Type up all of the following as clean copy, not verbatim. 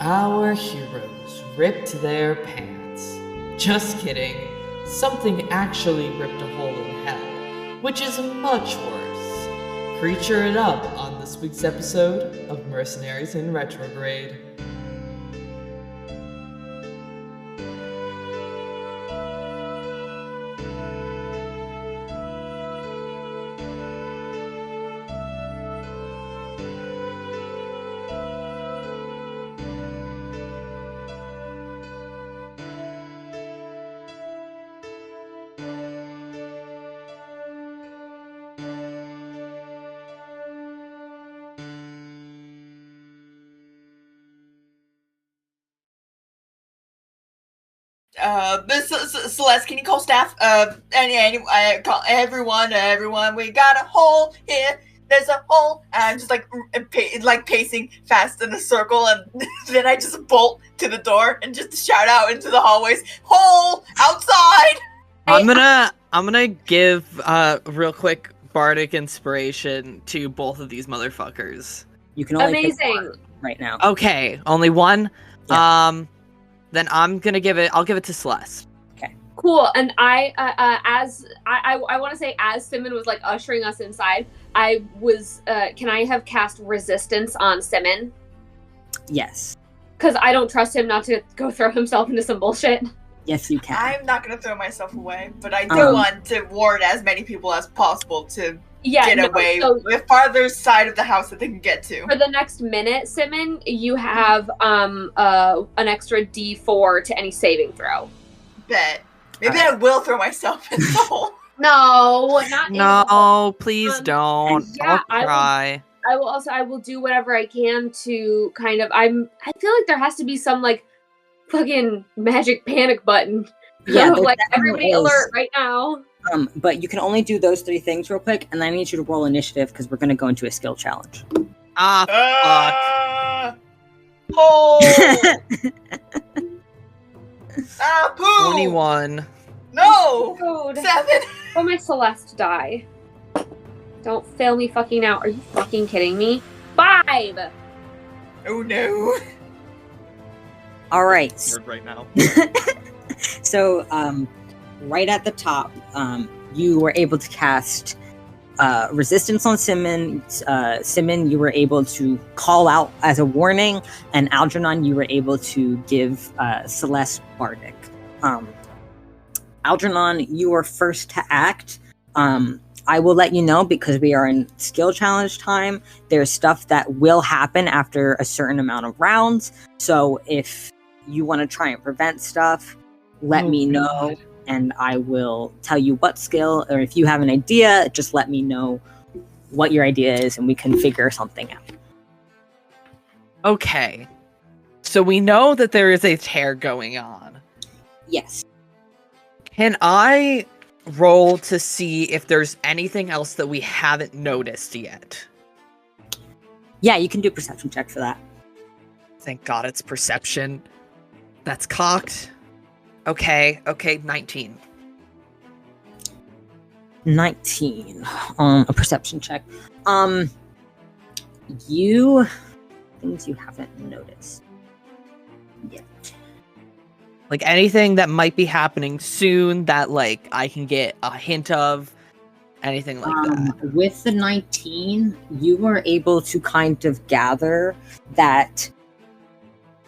Our heroes ripped their pants. Just kidding. Something actually ripped a hole in hell, which is much worse. Creechor it up on this week's episode of Mercenaries in Retrograde. Celeste, can you call staff? Call everyone. We got a hole here. There's a hole. And I'm just like pacing fast in a circle, and then I just bolt to the door and just shout out into the hallways, "Hole outside!" I'm gonna give real quick bardic inspiration to both of these motherfuckers. You can only pick Amazing. one right now. Okay, only one. Yeah. Then I'll give it to Celeste. Cool. And I want to say, as Simmon was like ushering us inside, I was. Can I have cast resistance on Simmon? Yes. Because I don't trust him not to go throw himself into some bullshit. Yes, you can. I'm not gonna throw myself away, but I do want to ward as many people as possible to get away the farther side of the house that they can get to. For the next minute, Simmon, you have an extra D4 to any saving throw. Bet. Maybe I will throw myself in the hole. No, not in the hole. No, please don't. Yeah, I'll cry. I will do whatever I can to kind of. I feel like there has to be some like fucking magic panic button. Yeah, like everybody alert right now. But you can only do those 3 things real quick, and I need you to roll initiative because we're gonna go into a skill challenge. Hole! Poo! 21. No! Dude. 7! Oh, my Celeste die. Don't fail me fucking out. Are you fucking kidding me? 5! Oh no. Alright. Right now. So, right at the top, you were able to cast resistance on Simmon. Simmon, you were able to call out as a warning, and Algernon, you were able to give Celeste bardic. Algernon, you were first to act. I will let you know, because we are in skill challenge time, there's stuff that will happen after a certain amount of rounds. So if you want to try and prevent stuff, let me know, and I will tell you what skill, or if you have an idea, just let me know what your idea is, and we can figure something out. Okay. So we know that there is a tear going on. Yes. Can I roll to see if there's anything else that we haven't noticed yet? Yeah, you can do a perception check for that. Thank God it's perception. That's cocked. Okay, 19. 19. A perception check. Things you haven't noticed yet. Like anything that might be happening soon that like I can get a hint of, anything like that. With the 19, you were able to kind of gather that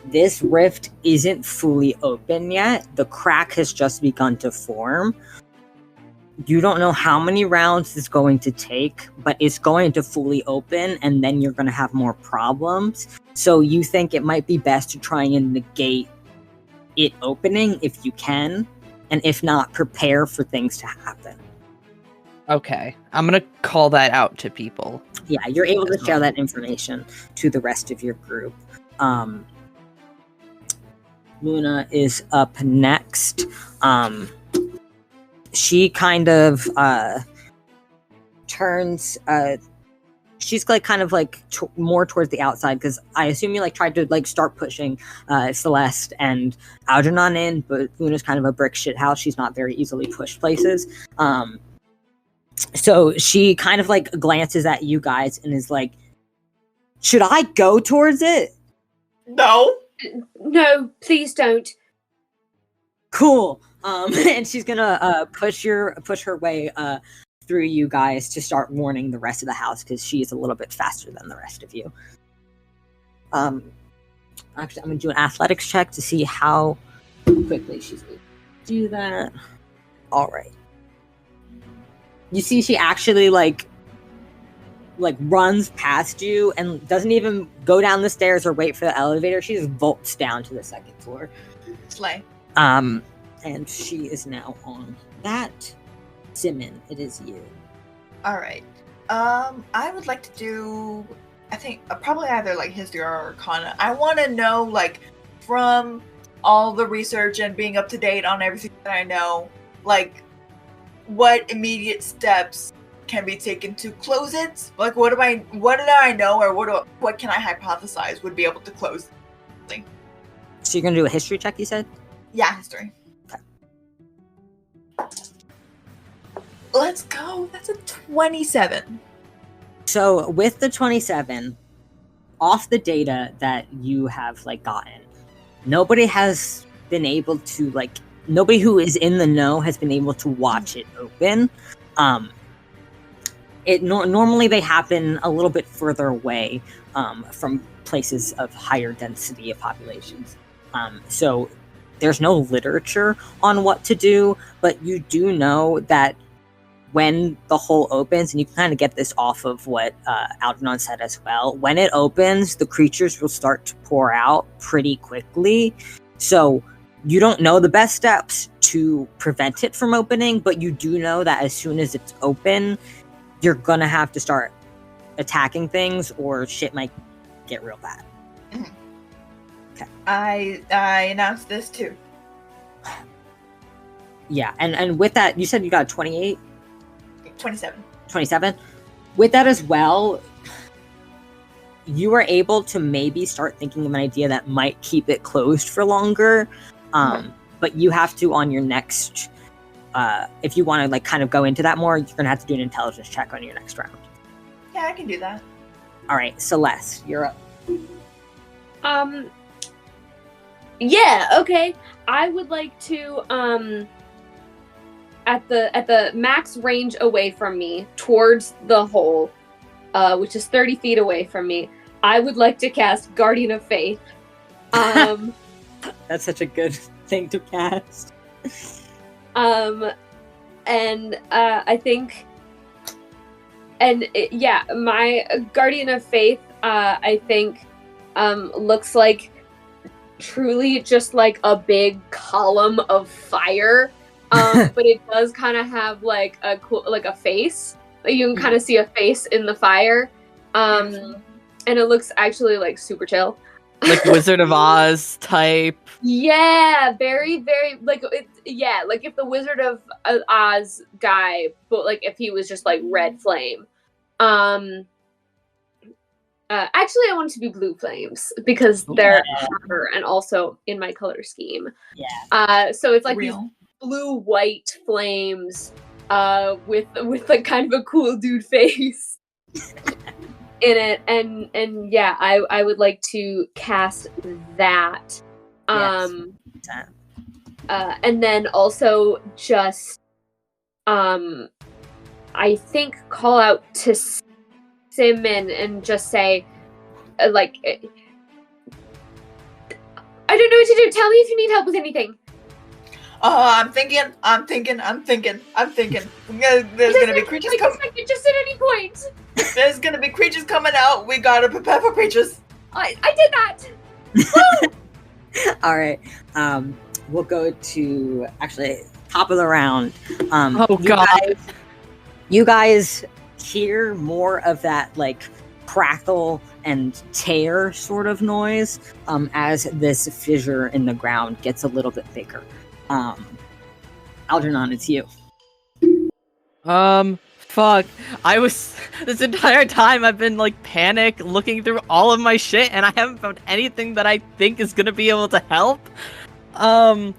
this rift isn't fully open yet. The crack has just begun to form. You don't know how many rounds it's going to take, but it's going to fully open, and then you're going to have more problems. So you think it might be best to try and negate it opening if you can, and if not, prepare for things to happen. Okay, I'm gonna call that out to people. Yeah, you're able to share that information to the rest of your group. Luna is up next. She kind of turns. She's like kind of like more towards the outside, because I assume you like tried to like start pushing Celeste and Algernon in, but Luna's kind of a brick shit house. She's not very easily pushed places. So she kind of like glances at you guys and is like, "Should I go towards it?" No. No, please don't. Cool. And she's gonna push her way through you guys to start warning the rest of the house because she's a little bit faster than the rest of you. Actually, I'm gonna do an athletics check to see how quickly she's able to do that. All right. You see, she actually like runs past you and doesn't even go down the stairs or wait for the elevator. She just bolts down to the second floor. Slay. And she is now on that. Simmon, it is you. All right. I would like to do, I think, probably either like history or arcana. I want to know, like, from all the research and being up to date on everything that I know, like, what immediate steps can be taken to close it? Like, what do I know, or what can I hypothesize would be able to close the thing? So you're gonna do a history check, you said? Yeah, history. Okay. Let's go. That's a 27. So with the 27, off the data that you have like gotten, nobody has been able to nobody who is in the know has been able to watch it open. Normally they happen a little bit further away from places of higher density of populations. So there's no literature on what to do, but you do know that when the hole opens, and you can kind of get this off of what Algernon said as well, when it opens, the creatures will start to pour out pretty quickly. So you don't know the best steps to prevent it from opening, but you do know that as soon as it's open, you're gonna have to start attacking things or shit might get real bad. Mm-hmm. Okay. I announced this too. Yeah, and with that, you said you got 28? 27. 27? With that as well, you were able to maybe start thinking of an idea that might keep it closed for longer. But you have to, on your next, if you want to kind of go into that more, you're going to have to do an intelligence check on your next round. Yeah, I can do that. All right, Celeste, you're up. Yeah, okay. I would like to, at the max range away from me, towards the hole, which is 30 feet away from me, I would like to cast Guardian of Faith. That's such a good thing to cast. And I think, my Guardian of Faith, I think, looks like truly just like a big column of fire. But it does kind of have like a cool, like a face. Like you can kind of see a face in the fire. And it looks actually like super chill. Like Wizard of Oz type. Yeah, very, very like like if the Wizard of Oz guy, but like if he was just like red flame. Actually, I want it to be blue flames because they're harder and also in my color scheme. Yeah. So it's like Real. these blue-white flames, with like kind of a cool dude face in it, and yeah, I would like to cast that. And then also just, I think call out to Simmon and just say, I don't know what to do. Tell me if you need help with anything. I'm thinking. There's gonna be creatures coming. Just at any point. There's gonna be creatures coming out. We gotta prepare for creatures. I did that. All right. We'll go to actually top of the round. Oh God! You guys hear more of that like crackle and tear sort of noise as this fissure in the ground gets a little bit bigger. Algernon, it's you. Fuck. This entire time I've been like panic looking through all of my shit and I haven't found anything that I think is gonna be able to help. God,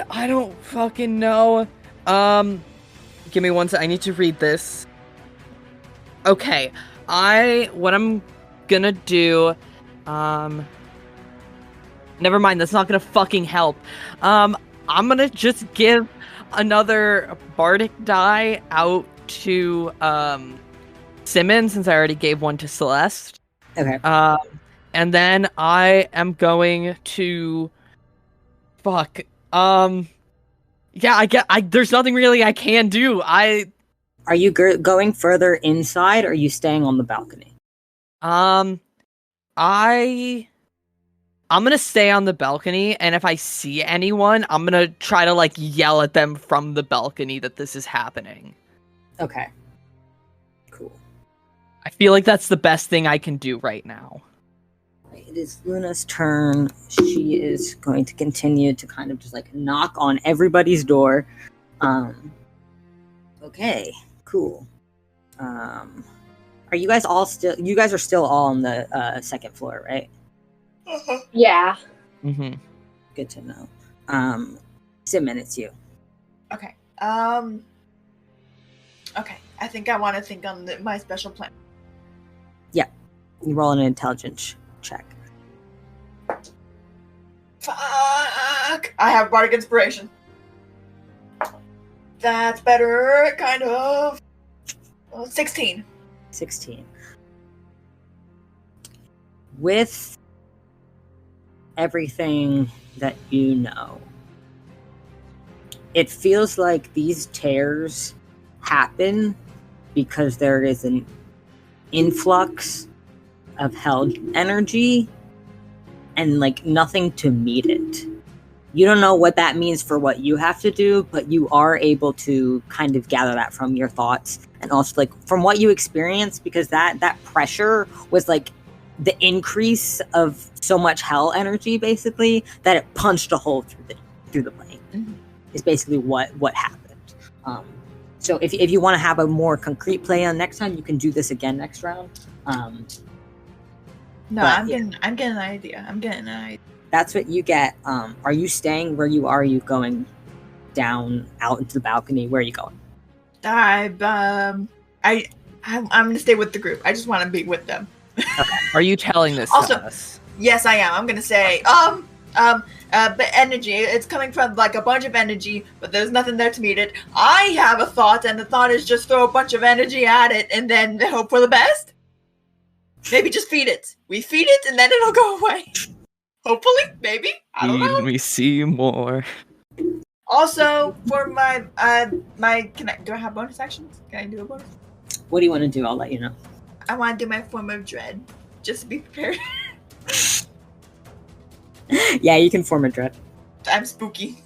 I don't fucking know. Give me one sec, I need to read this. Okay, what I'm gonna do, Never mind, that's not gonna fucking help. I'm gonna just give another bardic die out to Simmon, since I already gave one to Celeste. Okay. And then I am going to fuck. Yeah, there's nothing really I can do. Are you going further inside, or are you staying on the balcony? I'm gonna stay on the balcony, and if I see anyone, I'm gonna try to like yell at them from the balcony that this is happening. Okay. Cool. I feel like that's the best thing I can do right now. It is Luna's turn. She is going to continue to kind of just like knock on everybody's door. Okay, cool. Are you guys all still? You guys are still all on the second floor, right? Yeah. Mm-hmm. Good to know. Simmon, it's you. Okay. Okay. I think I want to think on my special plan. You roll an intelligence check. Fuck! I have bardic inspiration. That's better, kind of. 16. 16. With everything that you know, it feels like these tears happen because there is an influx of hell energy and like nothing to meet it. You don't know what that means for what you have to do, but you are able to kind of gather that from your thoughts and also like from what you experienced, because that pressure was like the increase of so much hell energy basically that it punched a hole through the plane. Mm-hmm. Is basically what happened. So if you want to have a more concrete plan next time, you can do this again next round. No, but, I'm getting an idea. That's what you get. Are you staying where you are? Are you going down out into the balcony? Where are you going? I'm gonna stay with the group. I just want to be with them. Are you telling this Also- to us? Yes, I am. I'm gonna say, but energy. It's coming from like a bunch of energy, but there's nothing there to meet it. I have a thought, and the thought is just throw a bunch of energy at it, and then hope for the best. Maybe just feed it. We feed it, and then it'll go away. Hopefully, maybe. I don't know. Feed me see more. Also, for my do I have bonus actions? Can I do a bonus? What do you want to do? I'll let you know. I want to do my form of dread, just to be prepared. Yeah, you can form a dread. I'm spooky.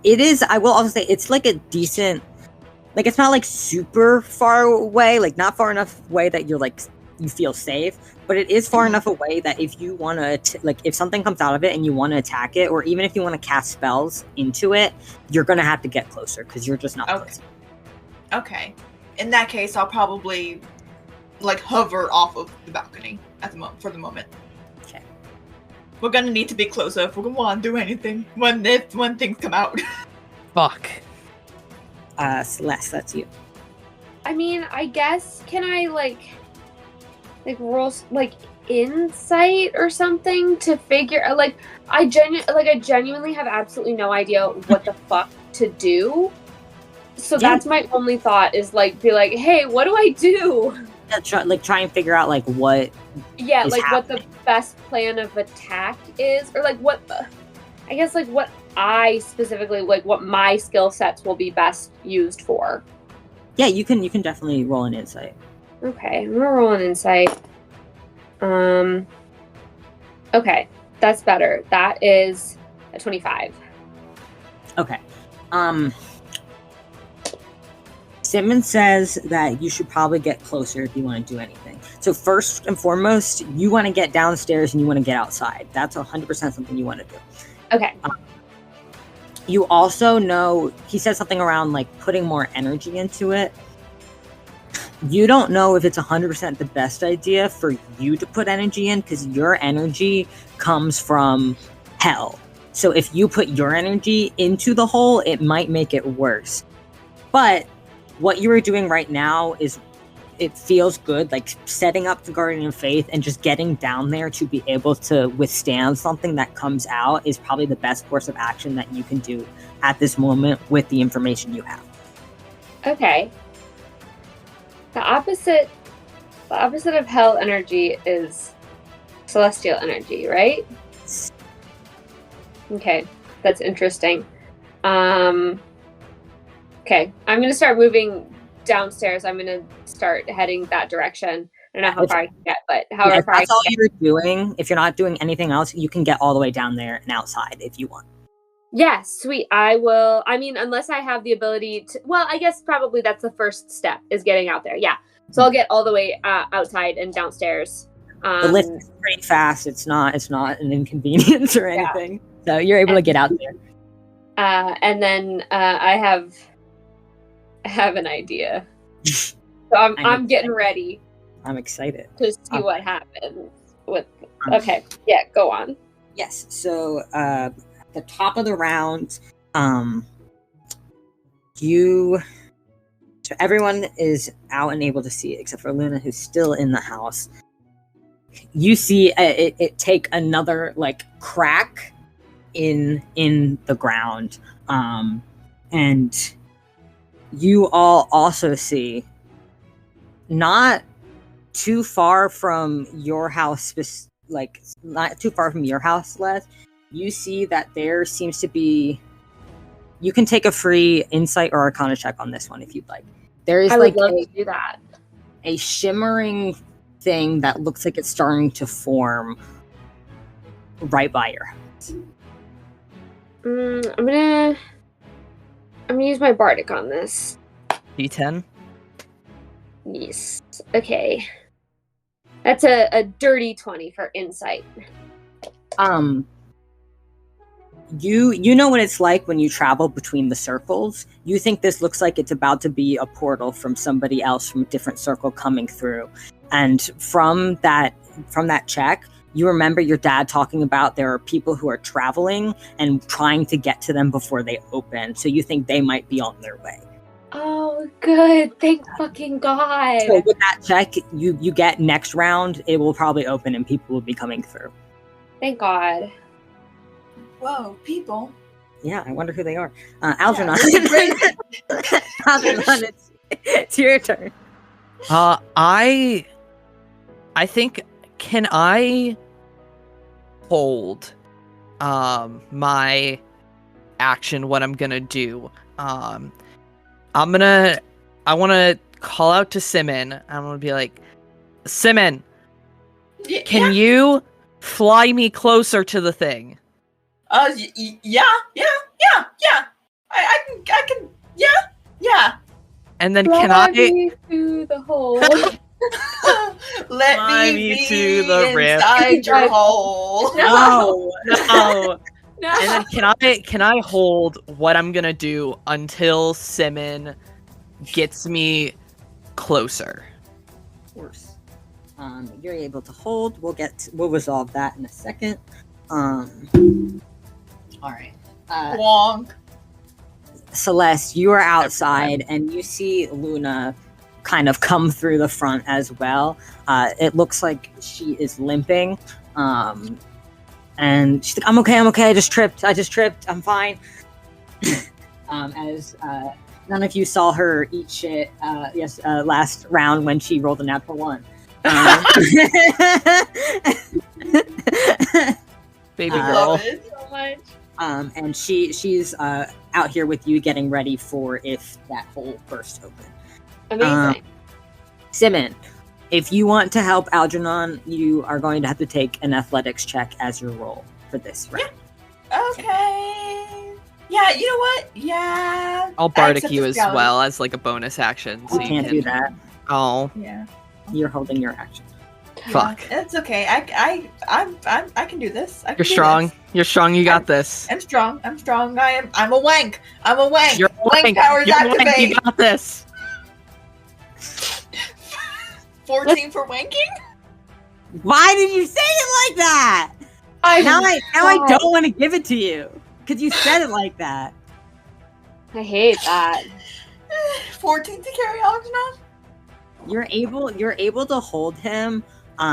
It is. I will also say it's like a decent. Like it's not like super far away. Like not far enough away that you're like you feel safe, but it is far enough away that if you want to like if something comes out of it and you want to attack it, or even if you want to cast spells into it, you're gonna have to get closer because you're just not close. Okay. In that case, I'll probably like hover off of the balcony at the moment for the moment. Okay. We're gonna need to be closer if we're gonna want to do anything when things come out. Fuck. Celeste, that's you. I mean, I guess can I like roll like insight or something to figure like I genuinely have absolutely no idea what the fuck to do. So that's my only thought is like be like, hey, what do I do? Yeah, try and figure out like what. Yeah, is like happening. what the best plan of attack is, or like what I guess like what I specifically like what my skill sets will be best used for. Yeah, you can definitely roll an insight. Okay, I'm gonna roll an insight. Okay, that's better. That is a 25. Okay. Simmon says that you should probably get closer if you want to do anything. So first and foremost, you want to get downstairs and you want to get outside. That's 100% something you want to do. Okay. You also know, he said something around like putting more energy into it. You don't know if it's 100% the best idea for you to put energy in because your energy comes from hell. So if you put your energy into the hole, it might make it worse. But what you are doing right now is it feels good, like setting up the Guardian of Faith and just getting down there to be able to withstand something that comes out is probably the best course of action that you can do at this moment with the information you have. Okay. The opposite of hell energy is celestial energy, right? Okay, that's interesting. Okay, I'm gonna start moving downstairs. I'm gonna start heading that direction. I don't know how far I can get, but however if far I that's can all get. you're doing, if you're not doing anything else, you can get all the way down there and outside if you want. Yeah, sweet. I will. I mean, unless I have the ability to. Well, I guess probably that's the first step is getting out there. Yeah. So I'll get all the way outside and downstairs. The lift is pretty fast. It's not an inconvenience or anything. So you're able to get out there. And then I have an idea. So I'm getting ready. I'm excited to see what happens with. Okay, yeah, go on. Yes. So at the top of the round, so everyone is out and able to see it except for Luna, who's still in the house. You see it take another like crack in the ground, and you all also see, not too far from your house, not too far from your house, Celeste, you see that there seems to be. You can take a free insight or arcana check on this one if you'd like. There is I would love to do that. A shimmering thing that looks like it's starting to form right by your house. I'm gonna use my bardic on this. D10. Yes. Okay. That's a dirty 20 for insight. You know what it's like when you travel between the circles. You think this looks like it's about to be a portal from somebody else from a different circle coming through. And from that check, you remember your dad talking about there are people who are traveling and trying to get to them before they open. So you think they might be on their way. Oh, good. Thank fucking God. So with that check, you get next round, it will probably open and people will be coming through. Thank God. Whoa, people. Yeah, I wonder who they are. Algernon. Yeah. Algernon, it's your turn. I think, can I hold my action, what I'm gonna do? I want to call out to Simmon. I'm gonna be like, Simmon, can you fly me closer to the thing? Yeah. I can. Yeah. And then Fly can I? me through the hole. Let Fly me me be to the rift. inside your hole. No. No. And then can I hold what I'm gonna do until Simmon gets me closer? Of course. You're able to hold. We'll resolve that in a second. All right. Wonk. Celeste, you are outside and you see Luna kind of come through the front as well. It looks like she is limping. And she's like, I'm okay, I just tripped, I'm fine. As none of you saw her eat shit last round when she rolled a natural 1. Baby I girl. love it so much. And she's out here with you getting ready for if that hole bursts open. Amazing. Simmon, if you want to help Algernon, you are going to have to take an athletics check as your roll for this round. Okay. Yeah, you know what? Yeah. I'll I bardic accept you the as challenge. well as like a bonus action. So You can't do that. Oh, Yeah. You're holding your action. fuck. Yeah, it's okay. I can do this. I can You're do strong. this. You're strong. You got this. I'm strong. I'm a wank. You're Wank powers You're wank. activate. You got this. 14 for wanking? Why did you say it like that? Now I don't want to give it to you because you said it like that. I hate that. 14 to carry Algernon? You're able to hold him.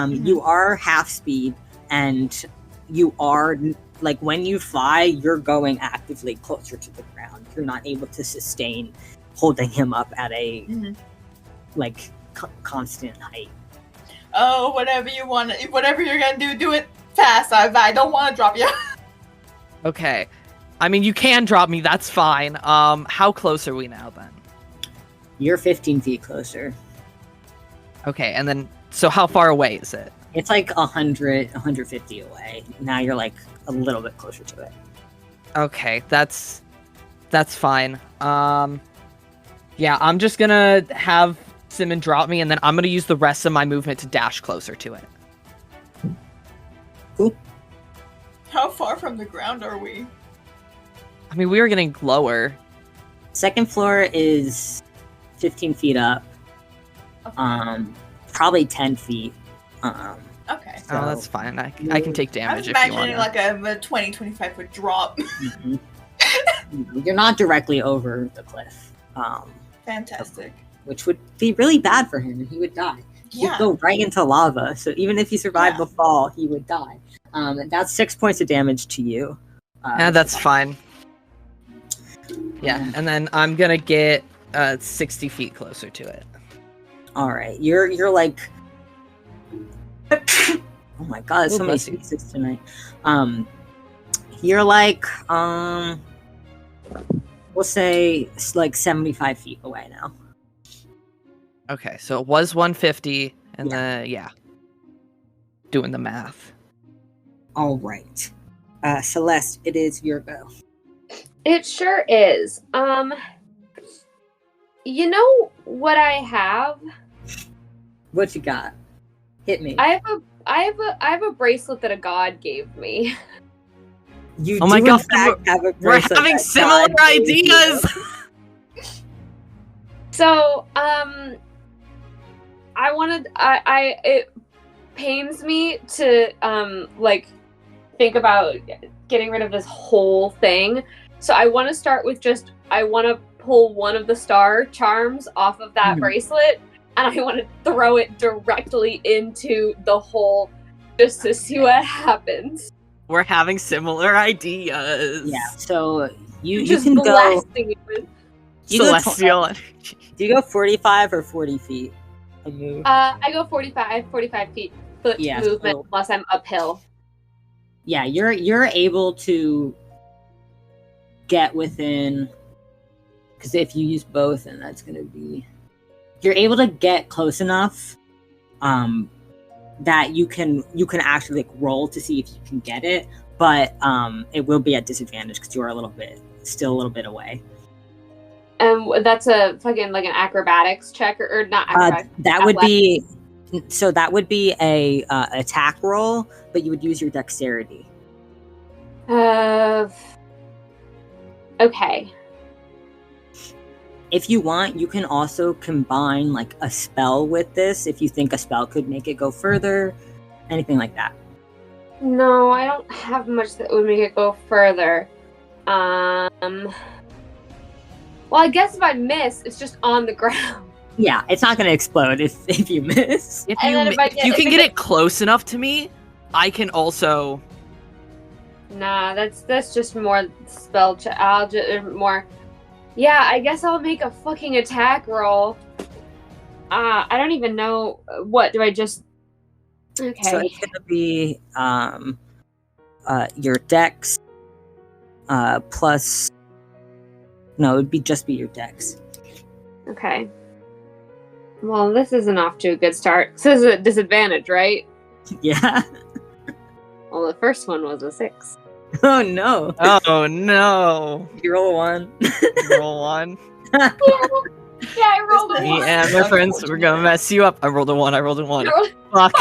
You are half speed, and you are like when you fly, you're going actively closer to the ground. You're not able to sustain holding him up at a constant height. Oh, whatever you want, whatever you're gonna do it fast. I don't want to drop you. Okay. I mean, you can drop me. That's fine. How close are we now then? You're 15 feet closer. Okay, and then so how far away is it? It's like 150 away. Now you're like a little bit closer to it. Okay, that's fine. Yeah, I'm just gonna have Simmon drop me, and then I'm gonna use the rest of my movement to dash closer to it. Cool. How far from the ground are we? I mean, we were getting lower. Second floor is 15 feet up. Okay. Probably 10 feet. Okay. So- Oh, that's fine. I can take I damage was if you imagining want. like a 20-25 foot drop. Mhm. You're not directly over the cliff, Fantastic. which would be really bad for him. He would die. Yeah. He'd go right into lava. So even if he survived Yeah. the fall, he would die. That's 6 points of damage to you. Yeah, that's fine. Yeah, and then I'm gonna get 60 feet closer to it. All right, you're like, oh my god, Oh, so many bless you. spaces tonight. You're like, we'll say it's like 75 feet away now. Okay, so it was 150, and Yeah. then yeah, doing the math. All right, Celeste, it is your go. It sure is. You know what I have? What you got? Hit me. I have a bracelet that a god gave me. You Oh my do God, in fact have a We're bracelet having that similar God gave you. ideas. So, it pains me to think about getting rid of this whole thing. So I want to start with I want to pull one of the star charms off of that Mhm. bracelet, and I want to throw it directly into the hole just to see what happens. We're having similar ideas. Yeah. So you Just can go. blasting it with. You go Celestial energy. Do you go 45 or 40 feet? A move. I go 45 feet foot Yeah, movement so- unless I'm uphill. Yeah, you're able to get within, because if you use both, then that's gonna be, you're able to get close enough that you can actually like roll to see if you can get it, but it will be at disadvantage because you are still a little bit away. And that's a fucking like an acrobatics check or not acrobatics. That would be, so that would be a attack roll, but you would use your dexterity. Okay. If you want, you can also combine like a spell with this if you think a spell could make it go further, anything like that. No, I don't have much that would make it go further. Well, I guess if I miss, it's just on the ground. Yeah, it's not going to explode if you miss. If And you then if I if you get- can if get it- it close enough to me, I can also. Nah, that's just more spell check. I'll just more. Yeah, I guess I'll make a fucking attack roll. I don't even know what do I just. Okay. So it's going to be your dex plus. No, it would just be your dex. Okay. Well, this isn't off to a good start. So this is a disadvantage, right? Yeah. Well, the first one was a 6. Oh no. Oh no! You roll a 1. Roll one. Yeah, I rolled a 1. Yeah, my friends, we're gonna mess you up. I rolled a 1. I rolled a 1. You're- Fuck.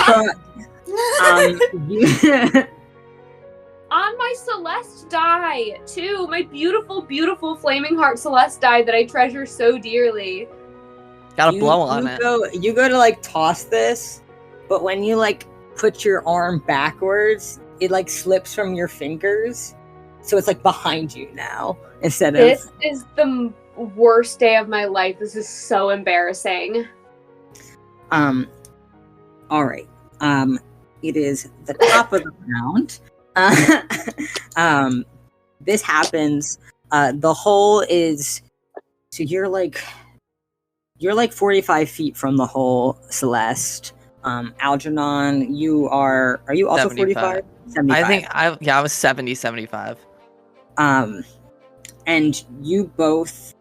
On my Celeste die, too. My beautiful, beautiful Flaming Heart Celeste die that I treasure so dearly. Got a blow on it. You go to like toss this, but when you like put your arm backwards, it like slips from your fingers, so it's like behind you now instead of. This is the worst day of my life. This is so embarrassing. All right. It is the top of the round. This happens. The hole is so you're like 45 feet from the hole, Celeste. Algernon, are you also 45? 75. I think I was 70, 75. And you both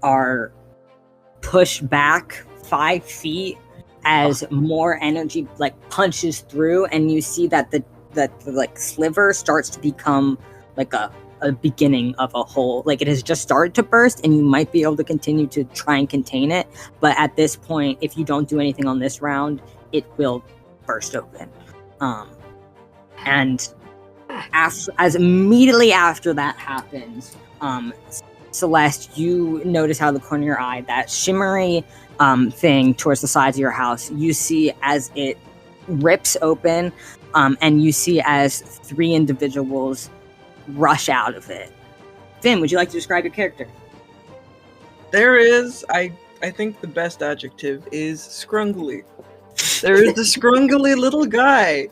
are pushed back 5 feet as more energy like punches through, and you see that the like sliver starts to become like a beginning of a hole. Like it has just started to burst, and you might be able to continue to try and contain it, but at this point, if you don't do anything on this round, it will burst open. And as immediately after that happens, Celeste, you notice out of the corner of your eye that shimmery thing towards the sides of your house. You see as it rips open, and you see as 3 individuals rush out of it. Finn, would you like to describe your character? There is, I think the best adjective is scrungly. There is a scrungly little guy.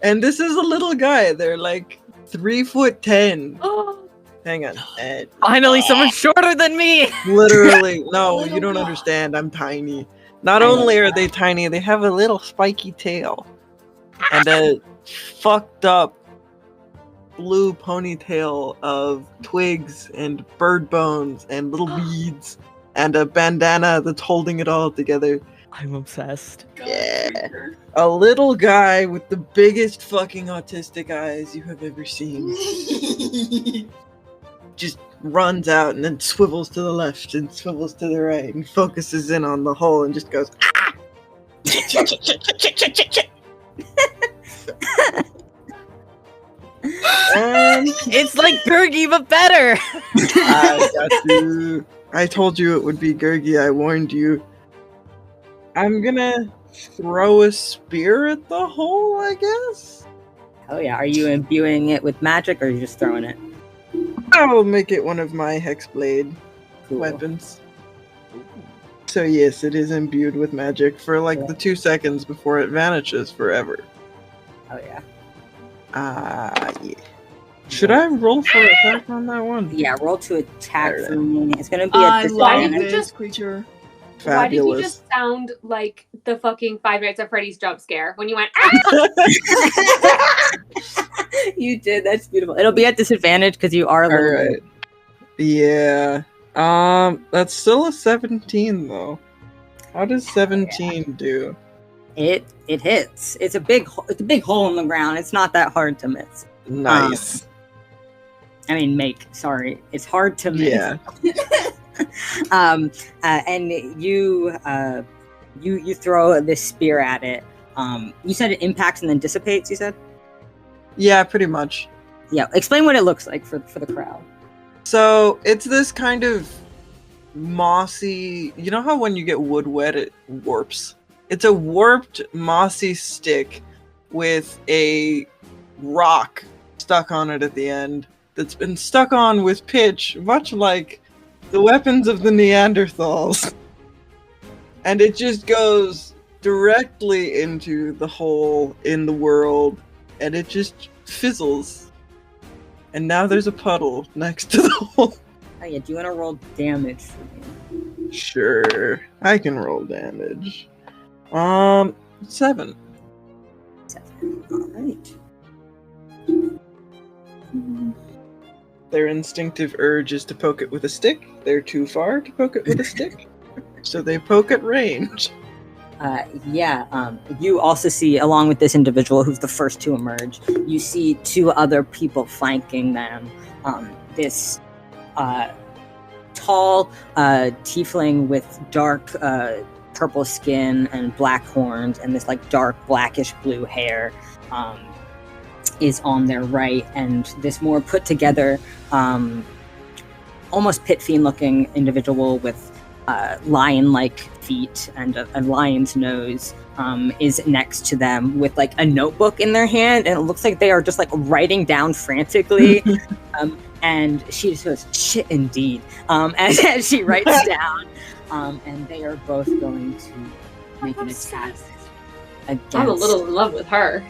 And this is a little guy. They're like 3'10". Hang on. Finally, someone shorter than me. Literally. No, you don't understand. I'm tiny. Not only are they tiny, they have a little spiky tail. And a fucked up blue ponytail of twigs and bird bones and little beads and a bandana that's holding it all together. I'm obsessed. Yeah. A little guy with the biggest fucking autistic eyes you have ever seen. Just runs out and then swivels to the left and swivels to the right and focuses in on the hole and just goes, ah! It's like Gurgi, but better. I got you. I told you it would be Gurgi. I warned you. I'm gonna throw a spear at the hole, I guess? Oh yeah, are you imbuing it with magic or are you just throwing it? I will make it one of my hexblade weapons. So yes, it is imbued with magic for like the 2 seconds before it vanishes forever. Oh yeah. Yeah. Should I roll for attack on that one? Yeah, roll to attack Alright. for me. It's gonna be I a love disadvantage. this creature. Why did you Fabulous. just sound like the fucking Five Nights at Freddy's jump scare when you went, ah! You did. That's beautiful. It'll be at disadvantage because you are a little Alright. Yeah. That's still a 17 though. How does 17 do? It hits. It's a big hole in the ground. It's not that hard to miss. Nice. Make. Sorry, it's hard to miss. Yeah. And you throw this spear at it. You said it impacts and then dissipates. You said. Yeah, pretty much. Yeah. Explain what it looks like for the crowd. So it's this kind of mossy. You know how when you get wood wet, it warps. It's a warped, mossy stick with a rock stuck on it at the end that's been stuck on with pitch, much like the weapons of the Neanderthals. And it just goes directly into the hole in the world, and it just fizzles. And now there's a puddle next to the hole. Oh yeah. Do you want to roll damage for me? Sure, I can roll damage. 7. All right. Their instinctive urge is to poke it with a stick. They're too far to poke it with a stick, so they poke at range. You also see, along with this individual who's the first to emerge, you see 2 other people flanking them. This tall tiefling with dark purple skin and black horns and this like dark blackish blue hair is on their right, and this more put together almost pit fiend looking individual with lion-like feet and a lion's nose is next to them with like a notebook in their hand, and it looks like they are just like writing down frantically. And she just goes, "Shit, indeed," as she writes down. And they are both going to Make an attack against. I'm a little in love with her.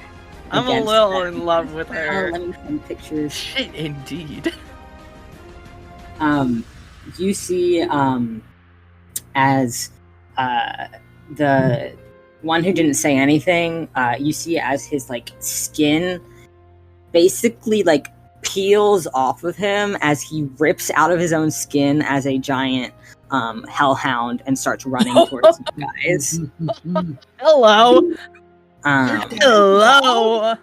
I'm a against little them. in love with Oh, her. let me send pictures. Shit, indeed. You see, as the one who didn't say anything, you see as his like skin basically like peels off of him as he rips out of his own skin as a giant hellhound and starts running towards you guys. Hello. Um, Hello.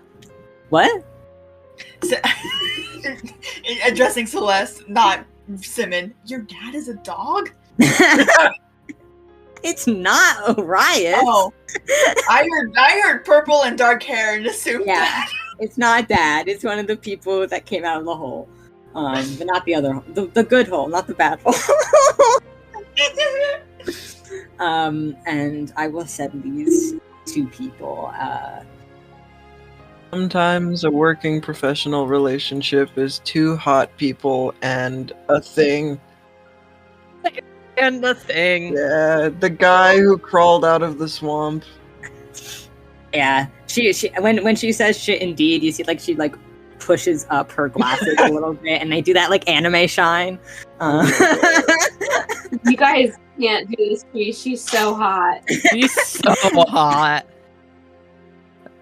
what? Addressing Celeste, not Simmon. Your dad is a dog? It's not Orias. Oh, I heard purple and dark hair and assumed Yeah. that. It's not Dad. It's one of the people that came out of the hole. But not the other hole. The good hole, not the bad hole. And I will send these two people. Sometimes a working professional relationship is two hot people and a thing. And the thing. Yeah, the guy who crawled out of the swamp. Yeah, she when she says shit indeed, you see like she like pushes up her glasses a little bit, and they do that like anime shine. You guys can't do this to me. She's so hot. She's so hot.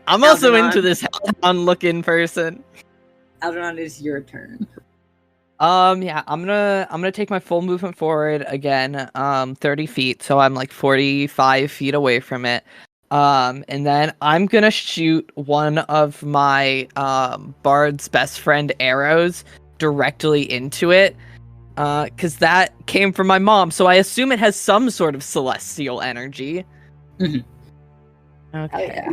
I'm also Algernon. into this hellhound looking person. Algernon, is your turn. Yeah, I'm gonna take my full movement forward again, 30 feet, so I'm like 45 feet away from it. And then I'm gonna shoot one of my Bard's best friend arrows directly into it. Cause that came from my mom, so I assume it has some sort of celestial energy. Mhm. Okay. yeah.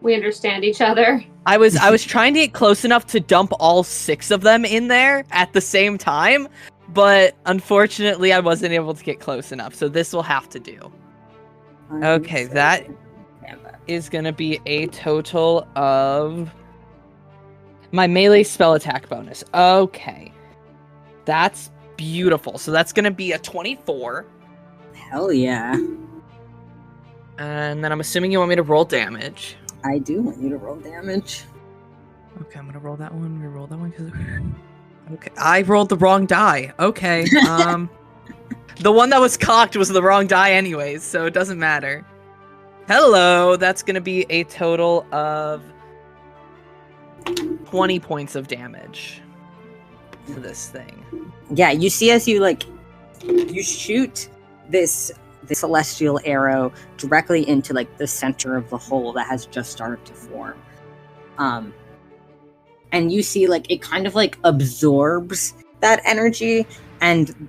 We understand each other. I was trying to get close enough to dump all 6 of them in there at the same time, but unfortunately I wasn't able to get close enough, so this will have to do. Okay, that is gonna be a total of my melee spell attack bonus. Okay. That's beautiful. So that's gonna be a 24. Hell yeah. And then I'm assuming you want me to roll damage. I do want you to roll damage. Okay, I'm gonna roll that one. Reroll that one because okay, I rolled the wrong die. Okay, the one that was cocked was the wrong die, anyways, so it doesn't matter. Hello, that's gonna be a total of 20 points of damage to this thing. Yeah, you see as you like you shoot this celestial arrow directly into like the center of the hole that has just started to form. And you see like it kind of like absorbs that energy, and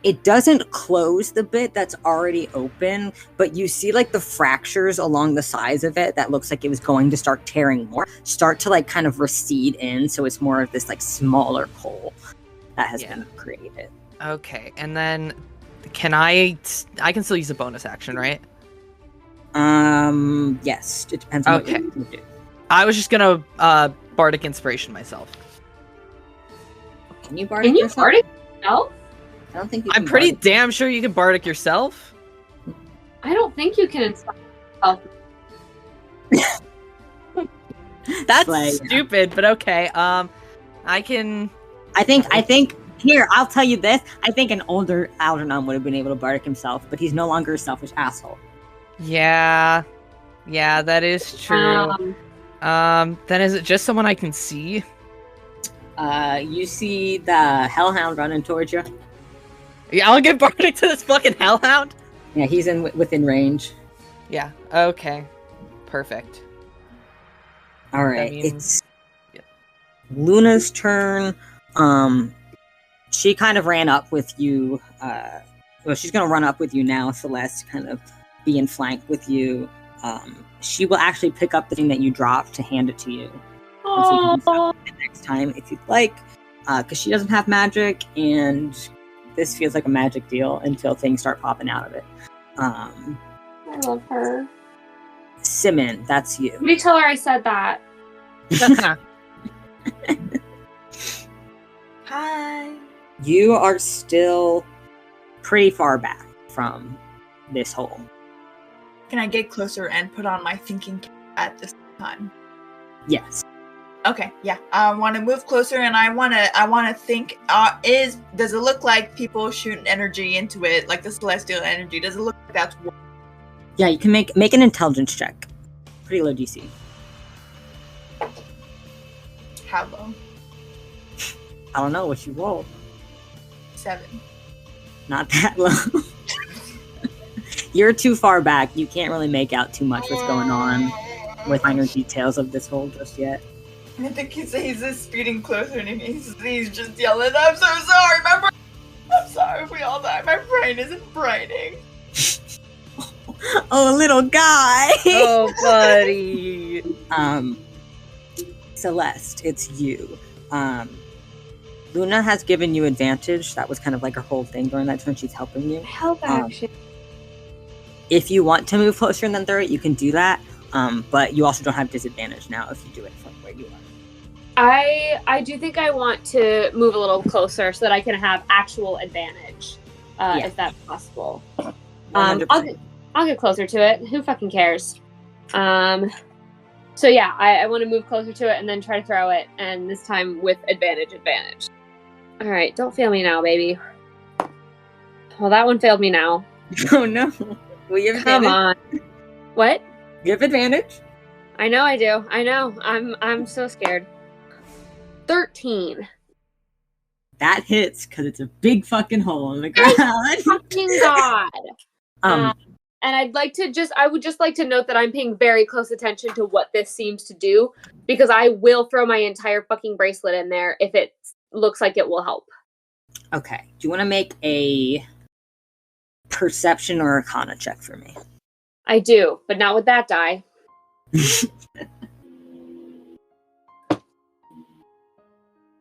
it doesn't close the bit that's already open, but you see like the fractures along the sides of it that looks like it was going to start tearing more start to like kind of recede in, so it's more of this like smaller hole that has been created. Okay, and then I can still use a bonus action, right? Yes, it depends on Okay. what you do. I was just gonna bardic inspiration myself. Can you bardic Can you yourself? bardic yourself? I don't think you I'm can pretty bardic. damn sure you can bardic yourself. I don't think you can inspire yourself. That's Slay, yeah. stupid, but okay. I can. I think here, I'll tell you this. I think an older Algernon would have been able to bardic himself, but he's no longer a selfish asshole. Yeah, that is true. Then is it just someone I can see? You see the hellhound running towards you. Yeah, I'll get bardic to this fucking hellhound. Yeah, he's within range. Yeah. Okay. Perfect. All right, means- it's Yep. Luna's turn. She kind of ran up with you. Well, she's gonna run up with you now, Celeste, kind of be in flank with you. She will actually pick up the thing that you dropped to hand it to you. And so you can use that next time if you'd like, because she doesn't have magic, and this feels like a magic deal until things start popping out of it. I love her. Simmon, that's you. Maybe tell her I said that. Hi. You are still pretty far back from this hole. Can I get closer and put on my thinking cap at this time? Yes. Okay, yeah. I want to move closer, and I want to think. Does it look like people shooting energy into it, like the celestial energy? Does it look like that's? Yeah, you can make an intelligence check. Pretty low DC. How low? I don't know what you rolled. 7. Not that low. You're too far back. You can't really make out too much what's going on with minor details of this hole just yet. I think he's just speeding closer, and he's just yelling, "I'm so sorry, I'm sorry if we all die. My brain isn't braining." Oh, little guy. Oh, buddy. Celeste, it's you. Luna has given you advantage. That was kind of like her whole thing during that turn. She's helping you. Help action. If you want to move closer than 30, you can do that. But you also don't have disadvantage now if you do it from where you are. I do think I want to move a little closer so that I can have actual advantage, if that's possible. 100%. I'll get closer to it. Who fucking cares? So yeah, I want to move closer to it and then try to throw it, and this time with advantage. All right, don't fail me now, baby. Well, that one failed me now. Oh no. Well, you have Come advantage. on. What? You have advantage. I know I do. I know. I'm so scared. 13. That hits because it's a big fucking hole in the ground. Fucking God. And I would just like to note that I'm paying very close attention to what this seems to do, because I will throw my entire fucking bracelet in there if it looks like it will help. Okay. Do you want to make a perception or arcana check for me? I do, but not with that die. This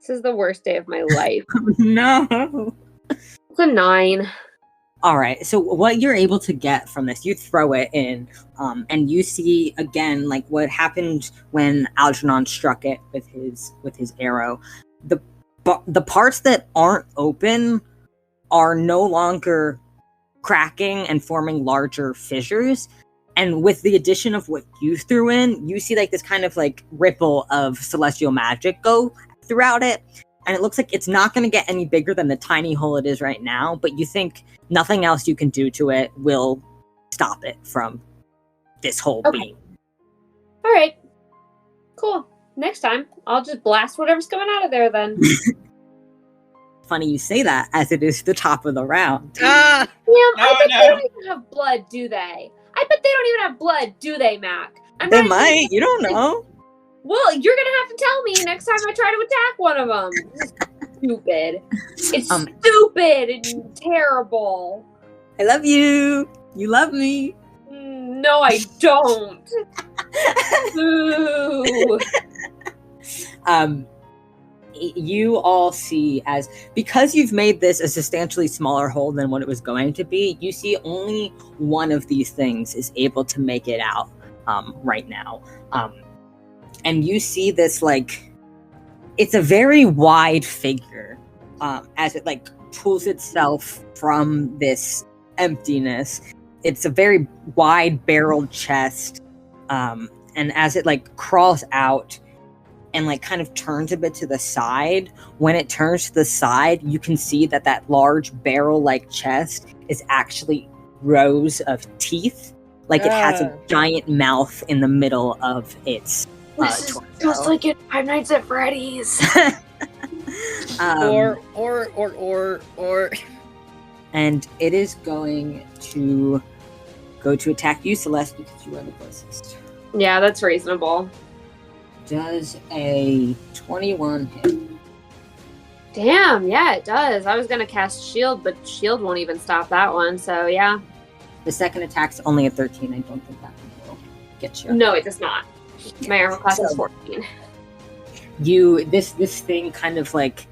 is the worst day of my life. No. It's a 9. All right. So what you're able to get from this, you throw it in, and you see again like what happened when Algernon struck it with his arrow. The parts that aren't open are no longer cracking and forming larger fissures. And with the addition of what you threw in, you see like this kind of like ripple of celestial magic go throughout it. And it looks like it's not going to get any bigger than the tiny hole it is right now, but you think nothing else you can do to it will stop it from this hole being. All right. Cool. Next time, I'll just blast whatever's coming out of there then. Funny you say that, as it is the top of the round. Ah! I bet they don't even have blood, do they? I bet they don't even have blood, do they, Mac? They might. You don't know. Well, you're gonna have to tell me next time I try to attack one of them. Stupid. It's stupid and terrible. I love you. You love me. No, I don't. Boo. You all see because you've made this a substantially smaller hole than what it was going to be, you see only one of these things is able to make it out right now. And you see this, like, it's a very wide figure as it, like, pulls itself from this emptiness. It's a very wide barreled chest. And as it, like, crawls out and, like, kind of turns a bit to the side, when it turns to the side, you can see that large barrel-like chest is actually rows of teeth. Like, it has a giant mouth in the middle of its this is just like in Five Nights at Freddy's. Or. And it is going to go to attack you, Celeste, because you are the closest. Yeah, that's reasonable. Does a 21 hit? Damn, yeah, it does. I was gonna cast Shield, but Shield won't even stop that one, so yeah. The second attack's only a 13. I don't think that one will get you. No, it does not. My armor class is 14. This thing kind of like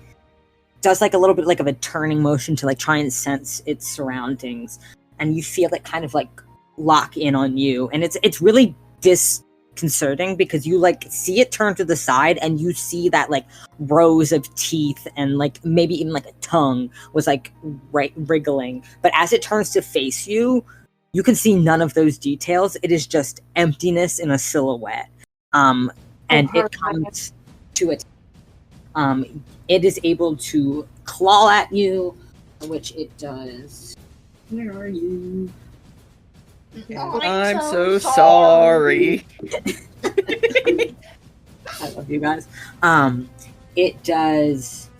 does like a little bit like of a turning motion to like try and sense its surroundings, and you feel it kind of like lock in on you, and it's really disconcerting because you like see it turn to the side and you see that like rows of teeth and like maybe even like a tongue was like wriggling, but as it turns to face you, you can see none of those details. It is just emptiness in a silhouette. And it comes to it. It is able to claw at you, which it does. Where are you? I'm so sorry. I love you guys. It does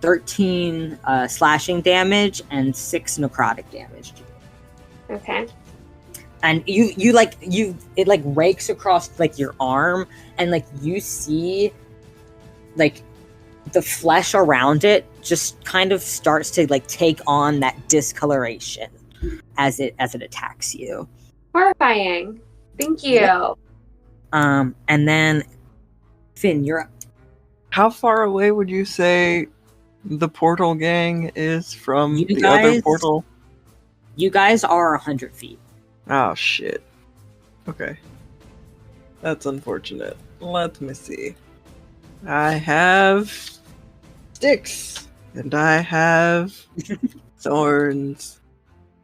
13 slashing damage and 6 necrotic damage. Okay. And it like rakes across like your arm, and like you see like the flesh around it just kind of starts to like take on that discoloration as it attacks you. Horrifying. Thank you. Yep. And then Finn, you're up. How far away would you say the portal gang is from You the other guys- portal? You guys are 100 feet. Oh shit. Okay. That's unfortunate. Let me see. I have sticks and I have thorns.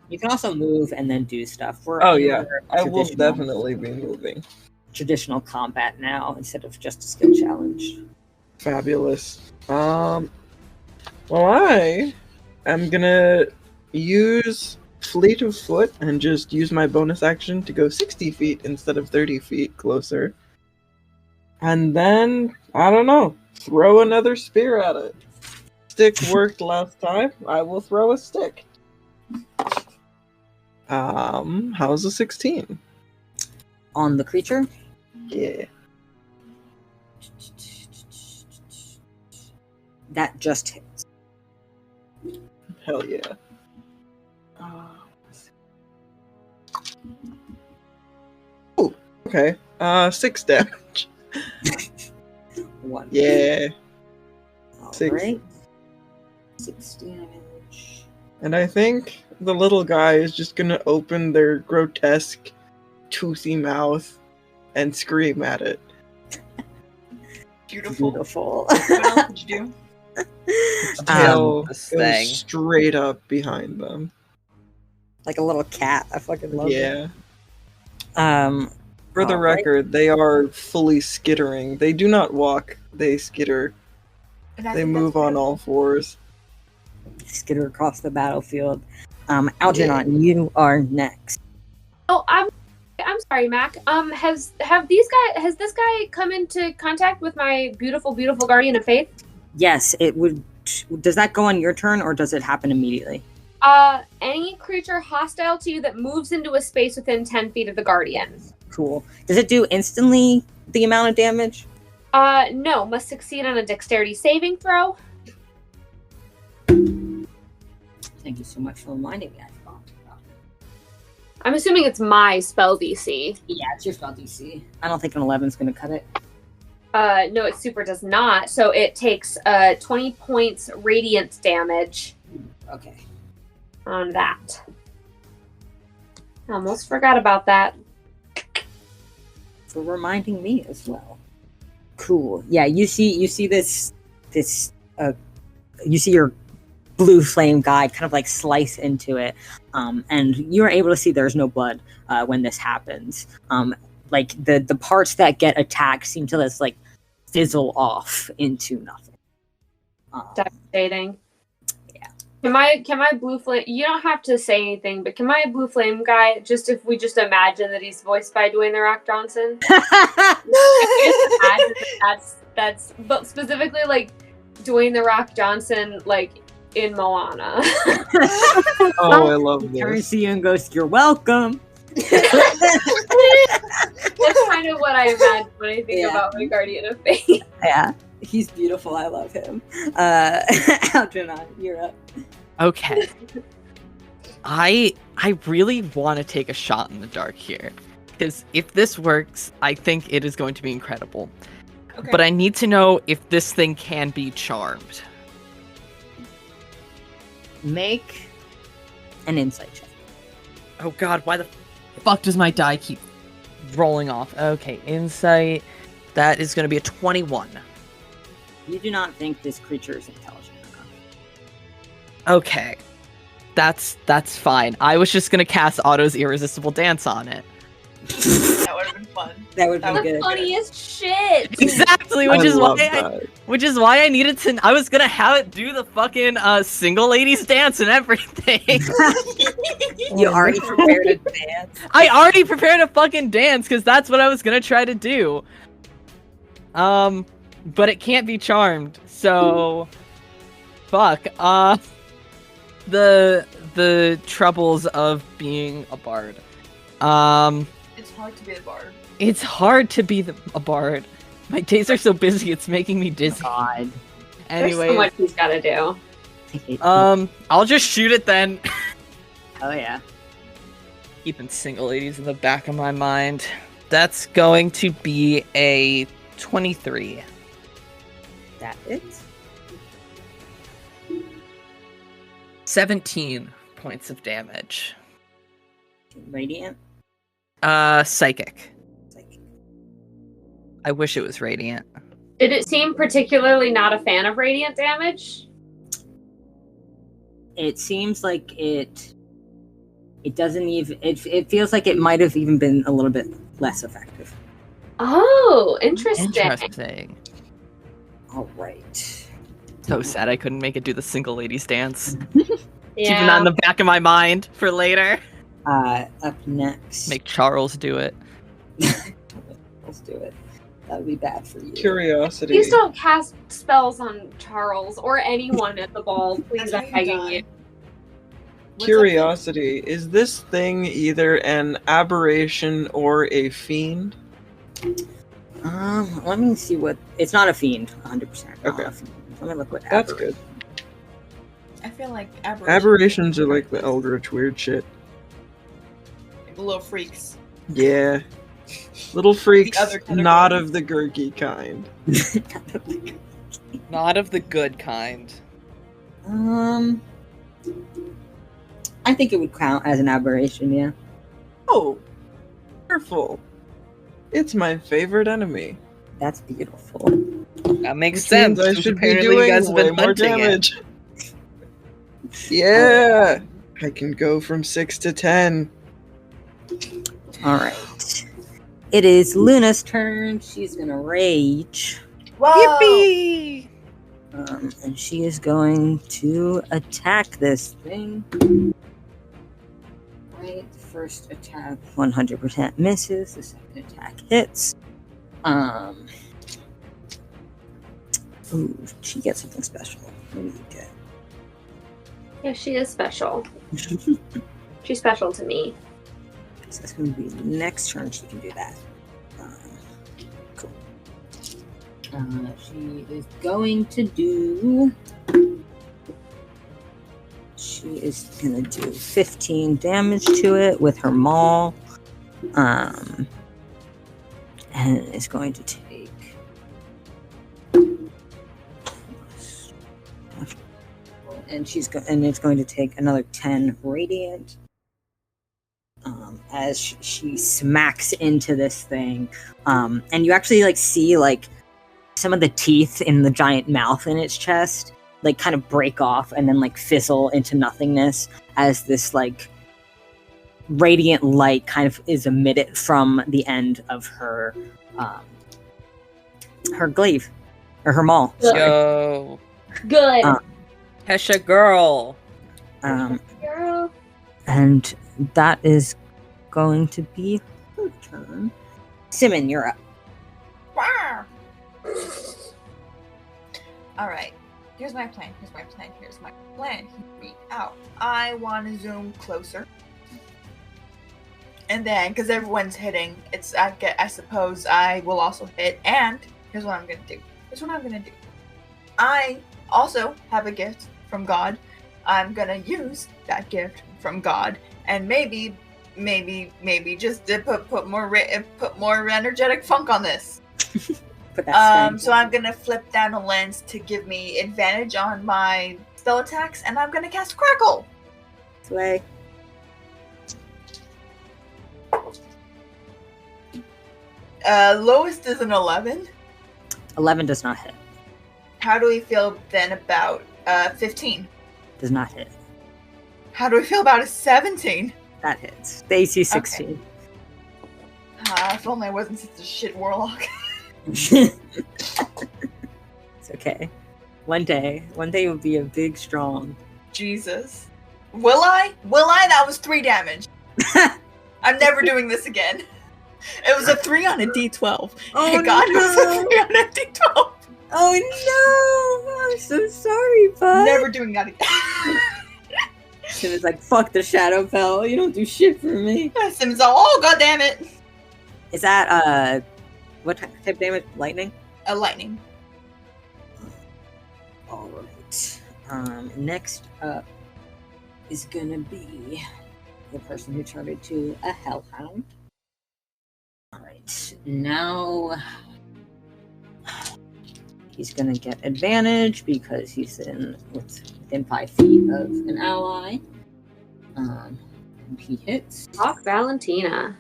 You can also move and then do stuff. We're Oh yeah, under I will traditional- definitely be moving. traditional combat now instead of just a skill challenge. Fabulous. Well, I am gonna use Fleet of Foot and just use my bonus action to go 60 feet instead of 30 feet closer. And then, I don't know, throw another spear at it. Stick worked last time, I will throw a stick. How's a 16? On the creature, Yeah. that just hits. Hell yeah. Ooh, okay. 6 damage. One. Yeah. All 6. right. 6 damage. And I think the little guy is just gonna open their grotesque, toothy mouth and scream at it. Beautiful. Beautiful. What else did you do? Its tail this goes thing. straight up behind them. Like a little cat. I fucking love it. Yeah. For the Alright. record, they are fully skittering. They do not walk, they skitter. And I They think move that's on all fours. Skitter across the battlefield. Algernon, you are next. Oh, I'm sorry, Mac. Has this guy come into contact with my beautiful guardian of faith? Yes, it would. Does that go on your turn, or does it happen immediately? Any creature hostile to you that moves into a space within 10 feet of the guardian. Cool. Does it do instantly the amount of damage? No, must succeed on a dexterity saving throw. Thank you so much for reminding me. I forgot about it. I'm assuming it's my spell DC. Yeah, it's your spell DC. I don't think an 11 is going to cut it. No, it super does not. So it takes 20 points radiant damage Okay. on that. I almost forgot about that. For reminding me as well. Cool. Yeah, you see this you see your blue flame guy kind of like slice into it, and you're able to see there's no blood when this happens. Like the parts that get attacked seem to just like fizzle off into nothing. Devastating. Yeah. Can my blue flame? You don't have to say anything, but can my blue flame guy if we just imagine that he's voiced by Dwayne the Rock Johnson? Just imagine that's but specifically like Dwayne the Rock Johnson like in Moana. Oh, I love Turns this. to you and goes, "You're welcome." That's kind of what I imagine when I think Yeah. about my guardian of faith. Yeah, he's beautiful. I love him. Algernon, you're up. Okay. I really want to take a shot in the dark here. Because if this works, I think it is going to be incredible. Okay. But I need to know if this thing can be charmed. Make an insight check. Oh god, why the fuck does my die keep rolling off? Okay, insight. That is going to be a 21. You do not think this creature is intelligent enough. Okay. That's fine. I was just gonna cast Otto's Irresistible Dance on it. That would have been fun. That would That be was good. The funniest shit. Exactly, I love that. which is why I needed to. I was gonna have it do the fucking single ladies dance and everything. You already prepared a dance. I already prepared a fucking dance because that's what I was gonna try to do. But it can't be charmed, so fuck. The troubles of being a bard. It's hard to be a bard. It's hard to be a bard. My days are so busy, it's making me dizzy. God. There's so Anyway, much he's got to do. I'll just shoot it then. Oh yeah. Keeping single ladies in the back of my mind. That's going to be a 23. That it. 17 points of damage. Radiant. Psychic. I wish it was radiant. Did it seem particularly not a fan of radiant damage? It seems like it doesn't even. It feels like it might have even been a little bit less effective. Oh, interesting. Interesting. All right. So sad I couldn't make it do the single ladies dance. Keeping Yeah. that in the back of my mind for later. Up next. Make Charles do it. Let's do it. That would be bad for you. Curiosity. Please don't cast spells on Charles or anyone at the ball. Please, That's I'm how you begging die. you. Curiosity. Is this thing either an aberration or a fiend? Let me see what. It's not a fiend, 100%. not Okay. a fiend. Let me look what. That's aberration- good. I feel like aberrations, Aberrations are like the eldritch weird shit. like little freaks. Yeah. Little freaks, other kind of not ones. of the gurky kind. Not of the good kind. I think it would count as an aberration. Yeah. Oh, careful. It's my favorite enemy. That's beautiful. That makes Which sense. means I 'cause should be apparently doing you guys have way been more hunting it. damage. Yeah, I can go from 6 to 10. All right. It is Luna's turn. She's gonna rage. Whoa! Yippee! And she is going to attack this thing. Right, the first attack 100% misses. The second attack hits. Ooh, she gets something special. What do you get? Yeah, she is special. She's special to me. So that's going to be next turn. She can do that. Cool. She is going to do. She is going to do 15 damage to it with her maul. And is going to take. And it's going to take another 10 radiant. As she smacks into this thing, and you actually see some of the teeth in the giant mouth in its chest kind of break off and then fizzle into nothingness as this radiant light kind of is emitted from the end of her glaive or her maul. Sorry. Yo. Good. Hesha girl. Girl. And that is going to be her turn. Simmon, you're up. Alright. Here's my plan. Hear me out. I want to zoom closer. And then, because everyone's hitting, I suppose I will also hit. And here's what I'm going to do. I also have a gift from God. I'm going to use that gift from God. And maybe just put more energetic funk on this. Put that So I'm gonna flip down a lens to give me advantage on my spell attacks, and I'm gonna cast Crackle. Slay. Lowest is an 11. 11 does not hit. How do we feel then about 15? Does not hit. How do we feel about a 17? That hits. The AC 16. If only I wasn't such a shit warlock. It's okay. One day you'll be a big, strong. Jesus. Will I? Will I? That was 3 damage. I'm never doing this again. It was a 3 on a d12. Oh, Thank God no. it was a 3 on a d12. Oh no! I'm so sorry, bud. Never doing that again. Simmons like, fuck the Shadowfell. You don't do shit for me. Simmons, oh, god damn it. Is that what type of damage? Lightning? A lightning. Alright. Next up is gonna be the person who turned to a Hellhound. Alright, now he's gonna get advantage because he's within 5 feet of an ally. And he hits. Talk Valentina.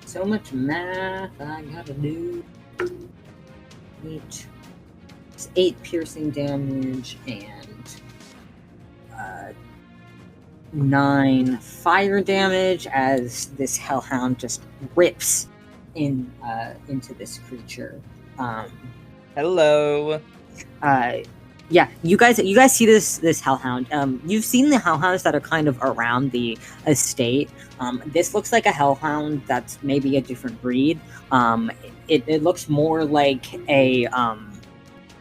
So much math I gotta do. 8 piercing damage and 9 fire damage as this hellhound just rips into this creature. Hello. Yeah, you guys see this hellhound. You've seen the hellhounds that are kind of around the estate. This looks like a hellhound that's maybe a different breed. It looks more like a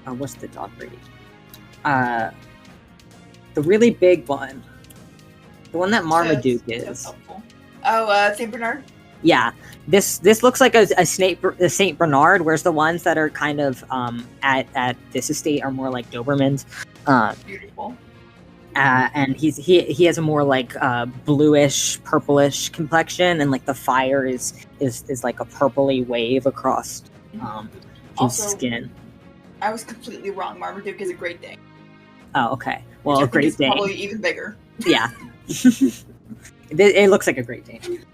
what's the dog breed? The really big one, the one that Marmaduke That's is. helpful. Oh, St. Bernard? Yeah, this looks like a Saint Bernard, whereas the ones that are kind of at this estate are more like Dobermans. Beautiful. And he has a more like bluish, purplish complexion, and like the fire is like a purpley wave across his Also, skin. I was completely wrong. Marmaduke is a Great Dane. Oh, okay. Well, Which I a think Great is Dane. probably even bigger. Yeah. It looks like a Great Dane.